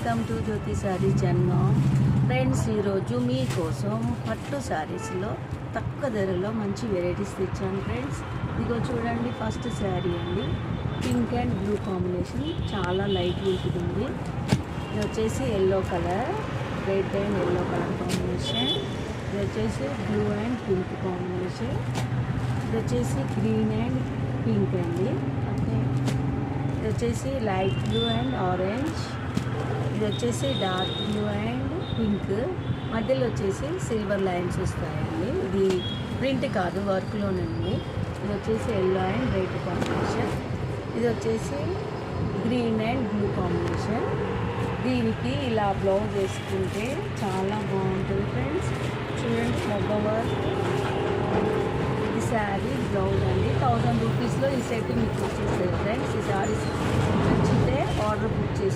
Welcome to Jyoti sari channel. Friends, ఈరోజు మీకోసం పట్టు శారీస్లో తక్కువ ధరలో మంచి వెరైటీస్ తెచ్చాను ఫ్రెండ్స్. ఇదిగో చూడండి, ఫస్ట్ శారీ అండి, పింక్ అండ్ బ్లూ కాంబినేషన్, చాలా లైట్ వెయిట్ ఉంది. ఇది వచ్చేసి yellow colour, red and yellow colour combination. ఇది వచ్చేసి బ్లూ అండ్ పింక్ కాంబినేషన్. ఇది వచ్చేసి గ్రీన్ అండ్ పింక్ అండి. ఓకే, ఇది వచ్చేసి లైట్ బ్లూ అండ్ ఆరెంజ్. ఇది వచ్చేసి డార్క్ బ్లూ అండ్ పింక్. మధ్యలో వచ్చేసి సిల్వర్ లైన్స్ వస్తాయండి. ఇది ప్రింట్ కాదు, వర్క్లోనండి. ఇది వచ్చేసి ఎల్లో అండ్ రెడ్ కాంబినేషన్. ఇది వచ్చేసి గ్రీన్ అండ్ బ్లూ కాంబినేషన్. దీనికి ఇలా బ్లౌజ్ వేసుకుంటే చాలా బాగుంటుంది ఫ్రెండ్స్. చూడండి, మొగ్గ వర్క్. ఇది శారీ బ్లౌజ్ అండి. 1000 రూపీస్లో ఈ సెట్ మీకు వచ్చేస్తుంది ఫ్రెండ్స్. ఈ శారీస్ నచ్చితే ఆర్డర్ బుక్ చేసుకోండి.